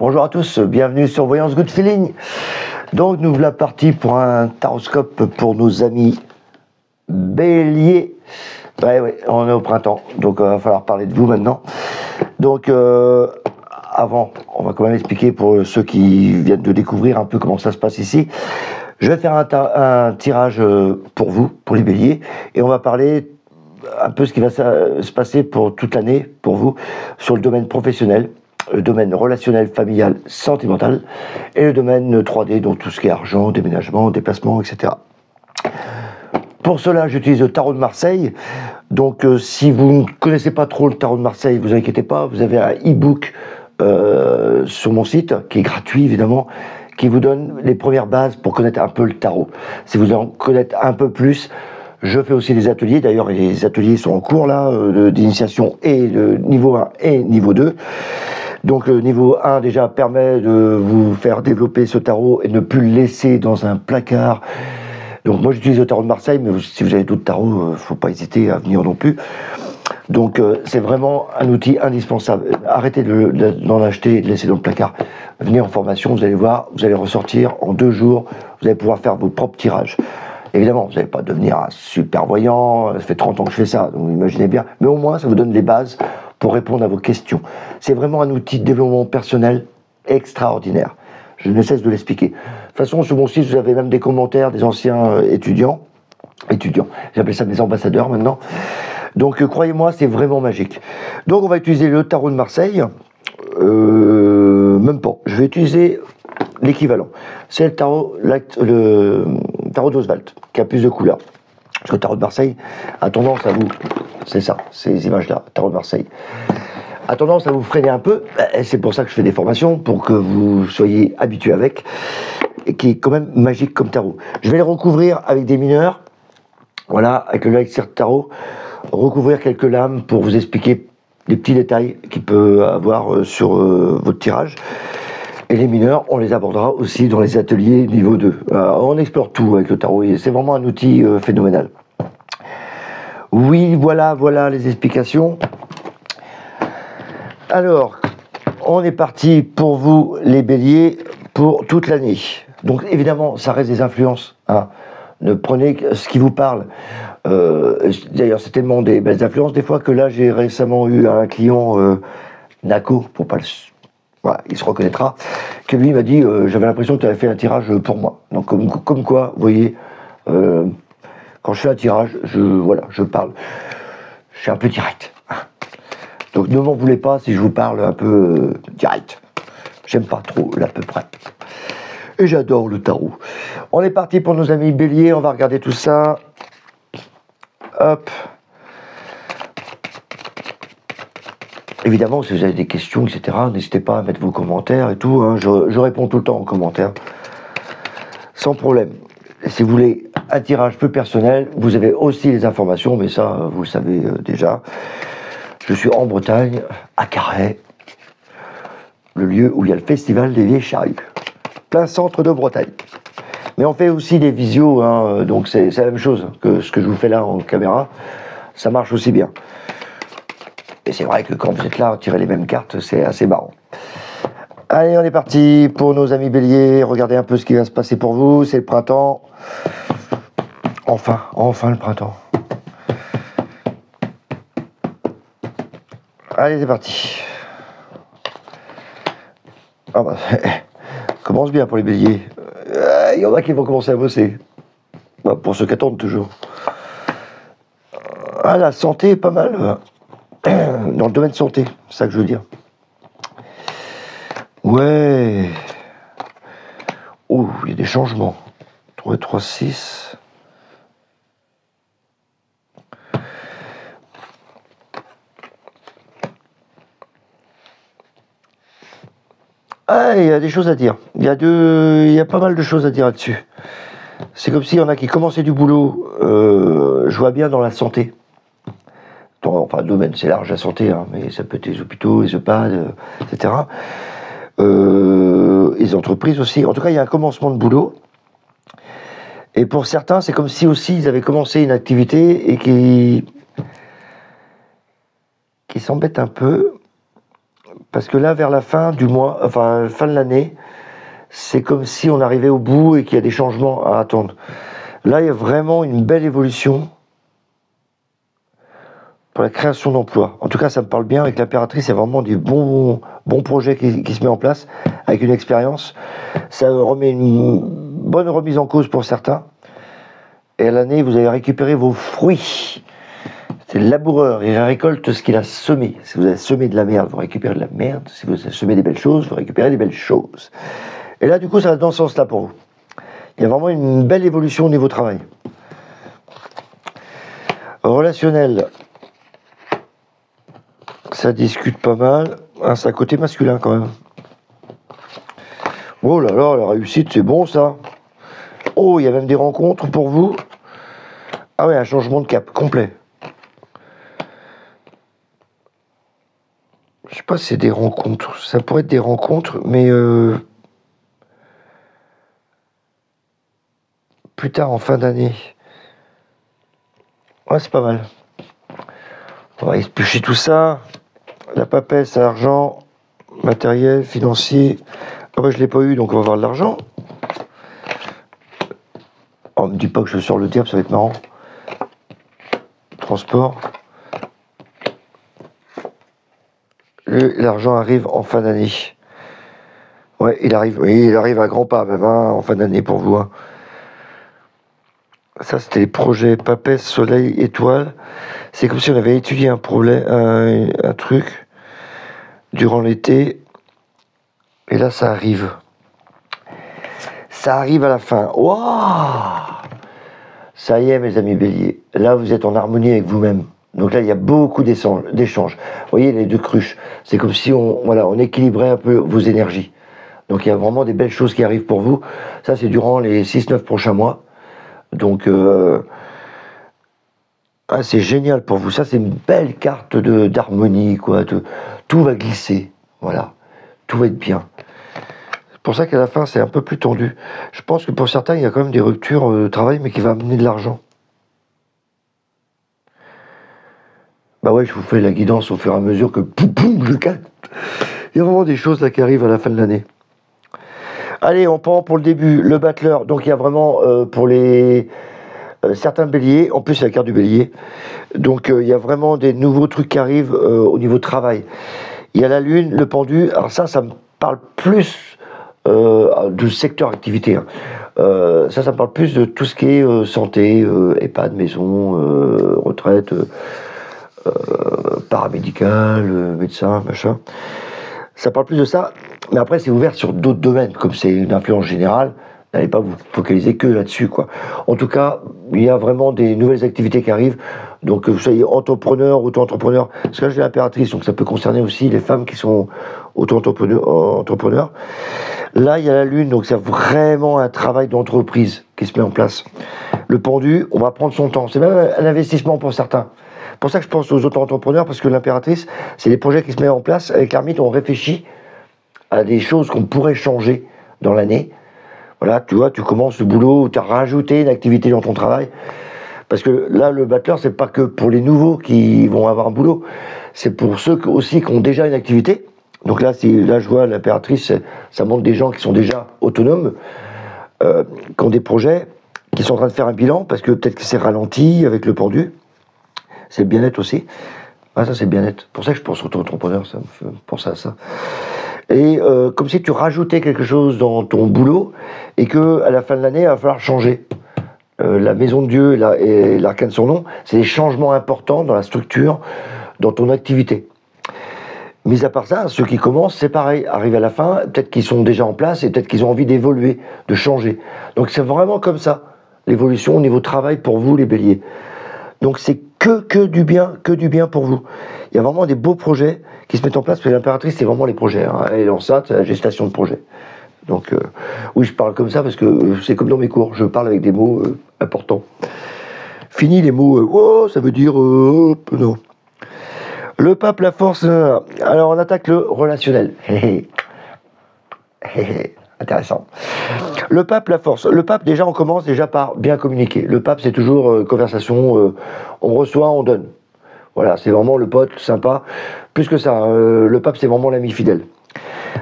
Bonjour à tous, bienvenue sur Voyance Good Feeling. Donc nous voilà partis pour un taroscope pour nos amis Bélier. Ouais, on est au printemps, donc il va falloir parler de vous maintenant. Donc avant, on va quand même expliquer pour ceux qui viennent de découvrir un peu comment ça se passe ici. Je vais faire un tirage pour vous, pour les Béliers, et on va parler un peu ce qui va se passer pour toute l'année, pour vous, sur le domaine professionnel, le domaine relationnel, familial, sentimental, et le domaine 3D, donc tout ce qui est argent, déménagement, déplacement, etc. Pour cela, j'utilise le tarot de Marseille. Donc, si vous ne connaissez pas trop le tarot de Marseille, vous inquiétez pas, vous avez un e-book sur mon site, qui est gratuit évidemment, qui vous donne les premières bases pour connaître un peu le tarot. Si vous en connaissez un peu plus, je fais aussi des ateliers. D'ailleurs, les ateliers sont en cours là, d'initiation et de niveau 1 et niveau 2. Donc le niveau 1 déjà permet de vous faire développer ce tarot et ne plus le laisser dans un placard. Donc moi j'utilise le tarot de Marseille, mais si vous avez d'autres tarots, faut pas hésiter à venir non plus. Donc c'est vraiment un outil indispensable. Arrêtez d'en acheter et de laisser dans le placard. Venez en formation, vous allez voir, vous allez ressortir en 2 jours, vous allez pouvoir faire vos propres tirages. Évidemment, vous n'allez pas devenir un super voyant, ça fait 30 ans que je fais ça, donc imaginez bien, mais au moins ça vous donne les bases pour répondre à vos questions. C'est vraiment un outil de développement personnel extraordinaire. Je ne cesse de l'expliquer. De toute façon, sur mon site, vous avez même des commentaires des anciens étudiants, j'appelle ça mes ambassadeurs maintenant. Donc croyez-moi, c'est vraiment magique. Donc on va utiliser le tarot de Marseille, même pas, je vais utiliser l'équivalent. C'est le tarot d'Oswald, qui a plus de couleurs. Parce que le tarot de Marseille a tendance à vous... C'est ça, ces images-là, tarot de Marseille. A tendance à vous freiner un peu, et c'est pour ça que je fais des formations, pour que vous soyez habitués avec, et qui est quand même magique comme tarot. Je vais les recouvrir avec des mineurs, voilà, avec le Elixir Tarot, recouvrir quelques lames pour vous expliquer les petits détails qu'il peut avoir sur votre tirage. Et les mineurs, on les abordera aussi dans les ateliers niveau 2. On explore tout avec le tarot, c'est vraiment un outil phénoménal. Oui, voilà les explications. Alors, on est parti pour vous, les béliers, pour toute l'année. Donc, évidemment, ça reste des influences. Hein. Ne prenez ce qui vous parle. D'ailleurs, c'est tellement des belles influences, des fois, que là, j'ai récemment eu un client, Naco, pour pas le... Voilà, il se reconnaîtra, que lui m'a dit j'avais l'impression que tu avais fait un tirage pour moi. Donc, comme quoi, vous voyez, quand je fais un tirage, je parle. Je suis un peu direct. Donc ne m'en voulez pas si je vous parle un peu direct. J'aime pas trop l'à peu près. Et j'adore le tarot. On est parti pour nos amis béliers, on va regarder tout ça. Hop. Évidemment, si vous avez des questions, etc., n'hésitez pas à mettre vos commentaires et tout. Hein. Je réponds tout le temps aux commentaires. Sans problème. Si vous voulez un tirage peu personnel, vous avez aussi les informations, mais ça, vous le savez déjà. Je suis en Bretagne, à Carhaix, le lieu où il y a le festival des vieilles charrues. Plein centre de Bretagne. Mais on fait aussi des visios, hein, donc c'est la même chose que ce que je vous fais là en caméra. Ça marche aussi bien. Et c'est vrai que quand vous êtes là, tirer les mêmes cartes, c'est assez marrant. Allez, on est parti pour nos amis béliers. Regardez un peu ce qui va se passer pour vous. C'est le printemps. Enfin le printemps. Allez, c'est parti. Ah bah, commence bien pour les béliers. Il y en a qui vont commencer à bosser. Bah, pour ceux qui attendent toujours. Ah, la santé est pas mal. Dans le domaine santé, c'est ça que je veux dire. Ouais. Oh, il y a des changements. 3, 3, 6. Ah, il y a des choses à dire. Il y a pas mal de choses à dire là-dessus. C'est comme s'il y en a qui commençaient du boulot, je vois bien dans la santé. Enfin, le domaine, c'est large, la santé, hein, mais ça peut être les hôpitaux, les EHPAD, etc. Les entreprises aussi. En tout cas, il y a un commencement de boulot. Et pour certains, c'est comme si aussi ils avaient commencé une activité et qui s'embêtent un peu Parce que là, vers la fin du mois, enfin, fin de l'année, c'est comme si on arrivait au bout et qu'il y a des changements à attendre. Là, il y a vraiment une belle évolution pour la création d'emplois. En tout cas, ça me parle bien avec l'impératrice. C'est vraiment des bons projets qui se met en place avec une expérience. Ça remet une bonne remise en cause pour certains. Et à l'année, vous allez récupérer vos fruits. C'est le laboureur, il récolte ce qu'il a semé. Si vous avez semé de la merde, vous récupérez de la merde. Si vous avez semé des belles choses, vous récupérez des belles choses. Et là, du coup, ça va dans ce sens-là pour vous. Il y a vraiment une belle évolution au niveau travail. Relationnel. Ça discute pas mal. Ah, c'est un côté masculin quand même. Oh là là, la réussite, c'est bon ça. Oh, il y a même des rencontres pour vous. Ah ouais, un changement de cap complet. Je sais pas si c'est des rencontres. Ça pourrait être des rencontres, mais plus tard en fin d'année. Ouais, c'est pas mal. On va éplucher tout ça. La papesse à l'argent, matériel, financier. Ah bah je l'ai pas eu, donc on va avoir de l'argent. Oh, me dis pas que je sors le diable, ça va être marrant. Transport. L'argent arrive en fin d'année. Ouais, il arrive à grands pas même, hein, en fin d'année pour vous. Hein. Ça, c'était les projets papesse, soleil, étoile. C'est comme si on avait étudié un problème, un truc durant l'été. Et là, ça arrive. Ça arrive à la fin. Waouh! Ça y est, mes amis béliers. Là, vous êtes en harmonie avec vous-même. Donc là, il y a beaucoup d'échanges. Vous voyez, les deux cruches. C'est comme si on équilibrait un peu vos énergies. Donc il y a vraiment des belles choses qui arrivent pour vous. Ça, c'est durant les 6-9 prochains mois. Donc, c'est génial pour vous. Ça, c'est une belle carte d'harmonie, quoi. Tout va glisser. Voilà. Tout va être bien. C'est pour ça qu'à la fin, c'est un peu plus tendu. Je pense que pour certains, il y a quand même des ruptures de travail, mais qui va amener de l'argent. Bah ouais, je vous fais la guidance au fur et à mesure que poum, je capte. Il y a vraiment des choses là qui arrivent à la fin de l'année. Allez, on prend pour le début le battleur. Donc il y a vraiment pour les certains béliers, en plus c'est la carte du bélier. Donc il y a vraiment des nouveaux trucs qui arrivent au niveau travail. Il y a la lune, le pendu. Alors ça me parle plus du secteur activité. Hein. Ça me parle plus de tout ce qui est santé, EHPAD, maison, retraite, paramédical, médecin, machin. Ça parle plus de ça, mais après c'est ouvert sur d'autres domaines, comme c'est une influence générale, n'allez pas vous focaliser que là-dessus, quoi. En tout cas, il y a vraiment des nouvelles activités qui arrivent, donc vous soyez entrepreneur, auto-entrepreneur, parce que là j'ai l'impératrice, donc ça peut concerner aussi les femmes qui sont auto-entrepreneurs. Là il y a la lune, donc c'est vraiment un travail d'entreprise qui se met en place. Le pendu, on va prendre son temps, c'est même un investissement pour certains. C'est pour ça que je pense aux auto-entrepreneurs, parce que l'impératrice, c'est des projets qui se mettent en place. Avec l'ermite, on réfléchit à des choses qu'on pourrait changer dans l'année. Voilà, tu vois, tu commences le boulot, tu as rajouté une activité dans ton travail. Parce que là, le battleur, c'est pas que pour les nouveaux qui vont avoir un boulot, c'est pour ceux aussi qui ont déjà une activité. Donc là, je vois l'impératrice, ça montre des gens qui sont déjà autonomes, qui ont des projets, qui sont en train de faire un bilan, parce que peut-être que c'est ralenti avec le pendu. C'est le bien-être aussi. Ah, ça, c'est le bien-être. Pour ça que je pense auto-entrepreneur, ça me fait penser à ça. Et comme si tu rajoutais quelque chose dans ton boulot et qu'à la fin de l'année, il va falloir changer. La maison de Dieu et l'arcane de son nom, c'est des changements importants dans la structure, dans ton activité. Mis à part ça, ceux qui commencent, c'est pareil. Arrivent à la fin, peut-être qu'ils sont déjà en place et peut-être qu'ils ont envie d'évoluer, de changer. Donc c'est vraiment comme ça, l'évolution au niveau travail pour vous, les béliers. Donc c'est que du bien pour vous. Il y a vraiment des beaux projets qui se mettent en place, parce que l'impératrice, c'est vraiment les projets. Hein. Elle est enceinte, c'est la gestation de projet. Donc, oui, je parle comme ça, parce que c'est comme dans mes cours, je parle avec des mots importants. Fini les mots, oh, ça veut dire, non. Le pape, la force, alors on attaque le relationnel. Intéressant. Le pape, la force. Le pape, déjà, on commence déjà par bien communiquer. Le pape, c'est toujours conversation, on reçoit, on donne. Voilà, c'est vraiment le pote sympa. Plus que ça, le pape, c'est vraiment l'ami fidèle.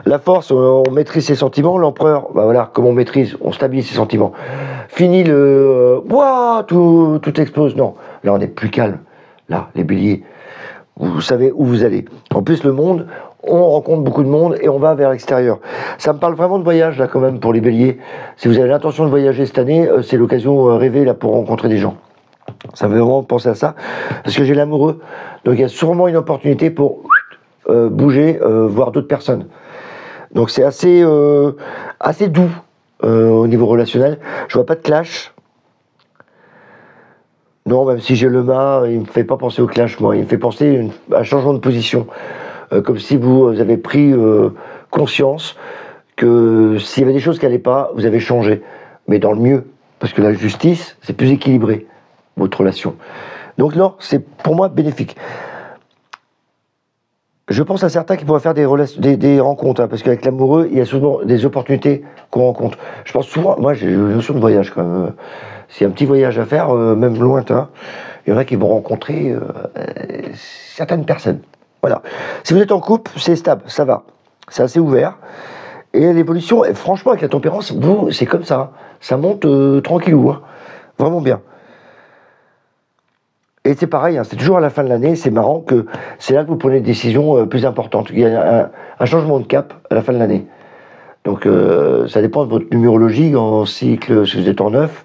La force, on maîtrise ses sentiments. L'empereur, bah voilà, comme on maîtrise, on stabilise ses sentiments. Fini le... Ouah, tout explose. Non, là, on est plus calme. Là, les béliers, vous savez où vous allez. En plus, le monde, on rencontre beaucoup de monde et on va vers l'extérieur. Ça me parle vraiment de voyage, là, quand même, pour les béliers. Si vous avez l'intention de voyager cette année, c'est l'occasion rêvée, là, pour rencontrer des gens. Ça me fait vraiment penser à ça, parce que j'ai l'amoureux. Donc, il y a sûrement une opportunité pour bouger, voir d'autres personnes. Donc, c'est assez doux au niveau relationnel. Je vois pas de clash. Non, même si j'ai le mât, il me fait pas penser au clash, moi. Il me fait penser à un changement de position. Comme si vous avez pris conscience que s'il y avait des choses qui n'allaient pas, vous avez changé. Mais dans le mieux. Parce que la justice, c'est plus équilibré, votre relation. Donc non, c'est pour moi bénéfique. Je pense à certains qui pourraient faire des rencontres, hein, parce qu'avec l'amoureux, il y a souvent des opportunités qu'on rencontre. Je pense souvent, moi j'ai une notion de voyage quand même. S'il y a un petit voyage à faire, même lointain, il y en a qui vont rencontrer certaines personnes. Voilà. Si vous êtes en couple, c'est stable, ça va. C'est assez ouvert. Et l'évolution, franchement, avec la tempérance, vous, c'est comme ça. Ça monte tranquillou. Hein. Vraiment bien. Et c'est pareil, hein, c'est toujours à la fin de l'année, c'est marrant que c'est là que vous prenez des décisions plus importantes. Il y a un changement de cap à la fin de l'année. Donc ça dépend de votre numérologie, en cycle, si vous êtes en 9.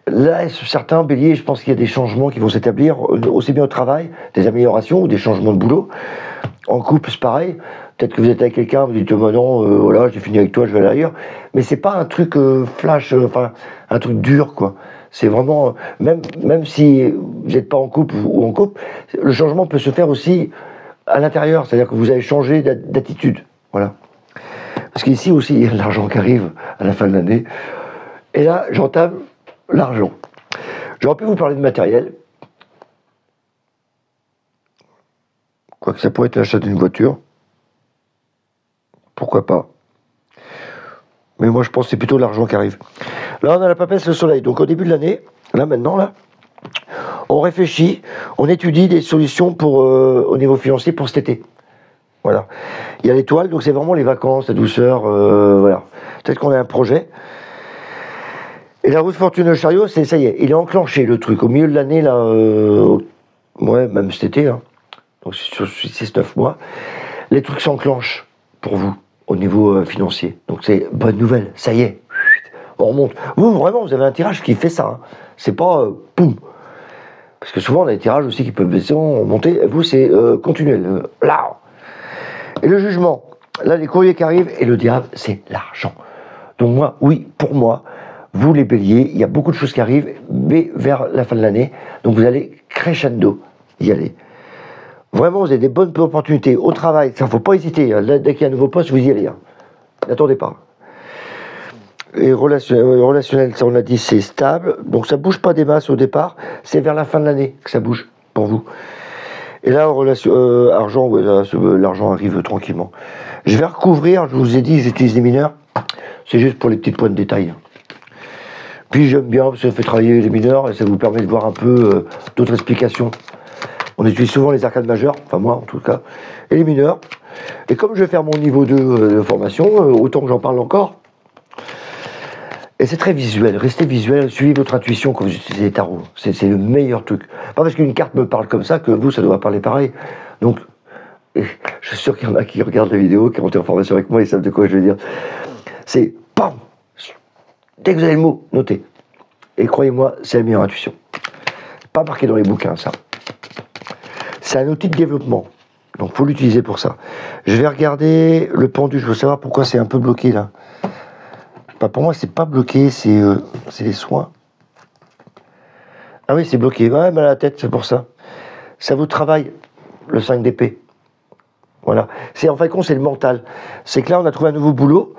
Là, certains béliers, je pense qu'il y a des changements qui vont s'établir, aussi bien au travail, des améliorations ou des changements de boulot. En couple, c'est pareil. Peut-être que vous êtes avec quelqu'un, vous dites non, voilà, j'ai fini avec toi, je vais aller ailleurs. Mais c'est pas un truc flash, enfin un truc dur, quoi. C'est vraiment, même si vous n'êtes pas en couple ou en couple, le changement peut se faire aussi à l'intérieur, c'est-à-dire que vous avez changé d'attitude. Voilà. Parce qu'ici aussi, il y a de l'argent qui arrive à la fin de l'année. Et là, j'entame l'argent. J'aurais pu vous parler de matériel. Quoique ça pourrait être l'achat d'une voiture. Pourquoi pas. Mais moi, je pense que c'est plutôt l'argent qui arrive. Là, on a la papesse, le soleil. Donc, au début de l'année, là, maintenant, là, on réfléchit, on étudie des solutions pour, au niveau financier pour cet été. Voilà. Il y a l'étoile, donc c'est vraiment les vacances, la douceur, voilà. Peut-être qu'on a un projet. Et la roue de fortune, le chariot, ça y est, il est enclenché, le truc. Au milieu de l'année, là, ouais, même cet été, hein. Donc, sur 6-9 mois, les trucs s'enclenchent pour vous, au niveau financier. Donc, c'est bonne nouvelle, ça y est. On remonte. Vous, vraiment, vous avez un tirage qui fait ça. Hein. C'est pas poum. Parce que souvent, on a des tirages aussi qui peuvent baisser, monter. Vous, c'est continuel. Là. Et le jugement. Là, les courriers qui arrivent. Et le diable, c'est l'argent. Donc, moi, oui, pour moi, vous, les béliers, il y a beaucoup de choses qui arrivent, mais vers la fin de l'année. Donc, vous allez crescendo y aller. Vraiment, vous avez des bonnes opportunités au travail. Ça, faut pas hésiter. Là, dès qu'il y a un nouveau poste, vous y allez. Hein. N'attendez pas. Et relationnel, ça on a dit, c'est stable. Donc ça bouge pas des masses au départ. C'est vers la fin de l'année que ça bouge pour vous. Et là, argent, ouais, l'argent arrive tranquillement. Je vais recouvrir, je vous ai dit, j'utilise les mineurs. C'est juste pour les petits points de détail. Puis j'aime bien, parce que ça fait travailler les mineurs et ça vous permet de voir un peu d'autres explications. On utilise souvent les arcades majeures, enfin moi en tout cas, et les mineurs. Et comme je vais faire mon niveau 2 de formation, autant que j'en parle encore. Et c'est très visuel, restez visuel, suivez votre intuition quand vous utilisez les tarots. C'est le meilleur truc. Pas parce qu'une carte me parle comme ça que vous, ça doit parler pareil. Donc, je suis sûr qu'il y en a qui regardent la vidéo, qui ont été en formation avec moi, ils savent de quoi je veux dire. C'est PAM. Dès que vous avez le mot, notez. Et croyez-moi, c'est la meilleure intuition. Pas marqué dans les bouquins, ça. C'est un outil de développement. Donc, il faut l'utiliser pour ça. Je vais regarder le pendu, je veux savoir pourquoi c'est un peu bloqué là. Bah pour moi, c'est pas bloqué, c'est les soins. Ah oui, c'est bloqué. Ouais, mal à la tête, c'est pour ça. Ça vous travaille, le 5 d'épée. Voilà. En fin de compte, c'est le mental. C'est que là, on a trouvé un nouveau boulot.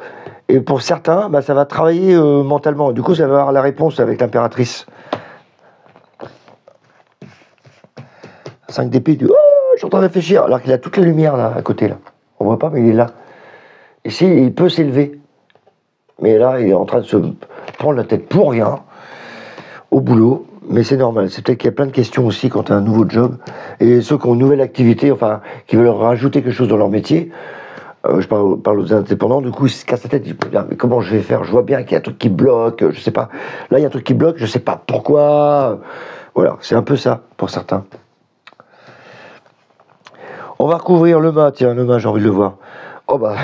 Et pour certains, bah, ça va travailler mentalement. Du coup, ça va avoir la réponse avec l'impératrice. 5 d'épée, oh, je suis en train de réfléchir. Alors qu'il a toute la lumière là, à côté. Là. On voit pas, mais il est là. Ici, il peut s'élever. Mais là, il est en train de se prendre la tête pour rien, au boulot. mais c'est normal. C'est peut-être qu'il y a plein de questions aussi quand tu as un nouveau job. Et ceux qui ont une nouvelle activité, enfin, qui veulent rajouter quelque chose dans leur métier, je parle aux indépendants, du coup, ils se cassent la tête, ils disent, mais comment je vais faire? Je vois bien qu'il y a un truc qui bloque, je sais pas. Là, il y a un truc qui bloque, je sais pas pourquoi. Voilà, c'est un peu ça pour certains. On va recouvrir le mât, tiens, le mât, j'ai envie de le voir. Oh bah,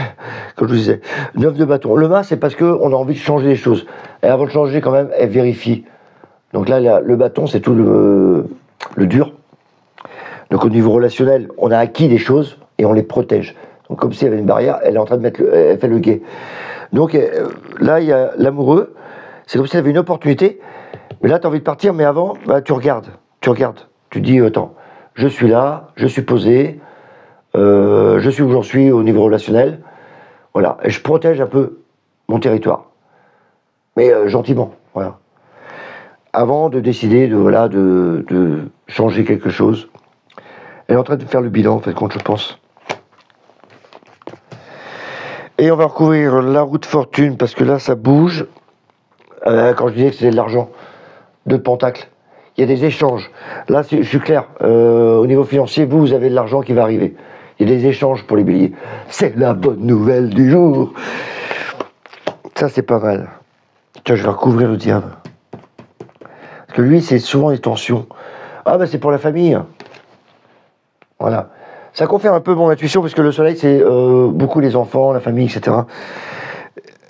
comme je vous disais, 9 de bâton. Le mât, c'est parce qu'on a envie de changer les choses. Et avant de changer, quand même, elle vérifie. Donc là, le bâton, c'est tout le dur. Donc au niveau relationnel, on a acquis des choses et on les protège. Donc comme s'il y avait une barrière, elle est en train de mettre elle fait le guet. Donc là, il y a l'amoureux. C'est comme si elle avait une opportunité. Mais là, tu as envie de partir, mais avant, bah, tu regardes. Tu dis, attends, je suis là, je suis posé, je suis où j'en suis au niveau relationnel. Voilà, et je protège un peu mon territoire. Mais gentiment, voilà. Avant de décider de changer quelque chose. Elle est en train de faire le bilan, en fait, quand je pense. Et on va recouvrir la roue de fortune, parce que là, ça bouge. Quand je disais que c'était de l'argent, de pentacle. Il y a des échanges. Là, je suis clair. Au niveau financier, vous avez de l'argent qui va arriver. Il y a des échanges pour les béliers. C'est la bonne nouvelle du jour. Ça, c'est pas mal. Tiens, je vais recouvrir le diable. Parce que lui, c'est souvent les tensions. Ah, ben c'est pour la famille. Voilà. Ça confirme un peu mon intuition, parce que le soleil, c'est beaucoup les enfants, la famille, etc.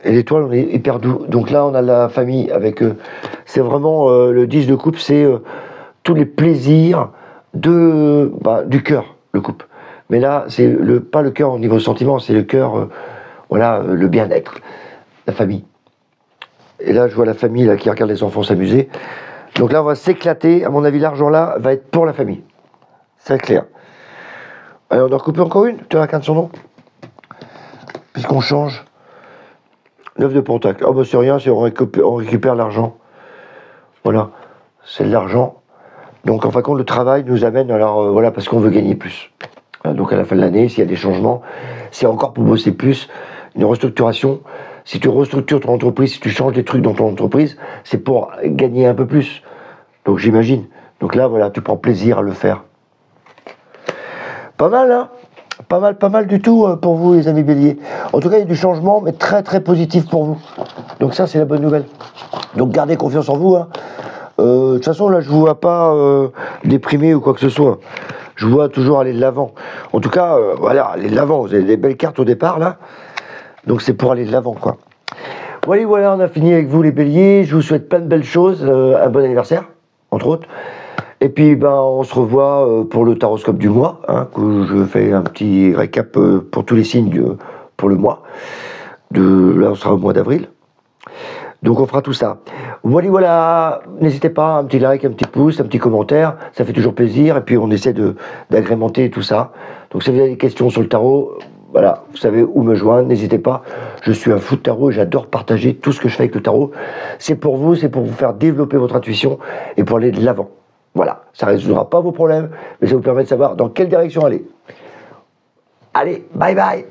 Et l'étoile, on est hyper doux. Donc là, on a la famille avec... c'est vraiment le 10 de coupe, c'est tous les plaisirs du cœur, le coupe. Mais là, c'est pas le cœur au niveau sentiment, c'est le cœur, le bien-être, la famille. Et là, je vois la famille là, qui regarde les enfants s'amuser. Donc là, on va s'éclater. À mon avis, l'argent là va être pour la famille. C'est clair. Allez, on en recoupe encore une. Tu regardes son nom. Puisqu'on change. 9 de pentacle. Oh, bah c'est rien, on récupère l'argent. Voilà. C'est de l'argent. Donc, en fin de compte, le travail nous amène, parce qu'on veut gagner plus. Donc, à la fin de l'année, s'il y a des changements, c'est encore pour bosser plus. Une restructuration. Si tu restructures ton entreprise, si tu changes des trucs dans ton entreprise, c'est pour gagner un peu plus. Donc, j'imagine. Donc là, voilà, tu prends plaisir à le faire. Pas mal, hein? Pas mal du tout pour vous, les amis béliers. En tout cas, il y a du changement, mais très, très positif pour vous. Donc ça, c'est la bonne nouvelle. Donc, gardez confiance en vous, hein. De toute façon, là, je vous vois pas déprimé ou quoi que ce soit. Je vous vois toujours aller de l'avant. En tout cas, aller de l'avant. Vous avez des belles cartes au départ, là. Donc, c'est pour aller de l'avant, quoi. Voilà, on a fini avec vous, les béliers. Je vous souhaite plein de belles choses. Un bon anniversaire, entre autres. Et puis, on se revoit pour le taroscope du mois, hein, que je fais un petit récap pour tous les signes pour le mois. Là, on sera au mois d'avril. Donc, on fera tout ça. Voilà. N'hésitez pas, un petit like, un petit pouce, un petit commentaire. Ça fait toujours plaisir. Et puis, on essaie d'agrémenter tout ça. Donc, si vous avez des questions sur le tarot, voilà, vous savez où me joindre. N'hésitez pas. Je suis un fou de tarot et j'adore partager tout ce que je fais avec le tarot. C'est pour vous faire développer votre intuition et pour aller de l'avant. Voilà, ça ne résoudra pas vos problèmes, mais ça vous permet de savoir dans quelle direction aller. Allez, bye bye!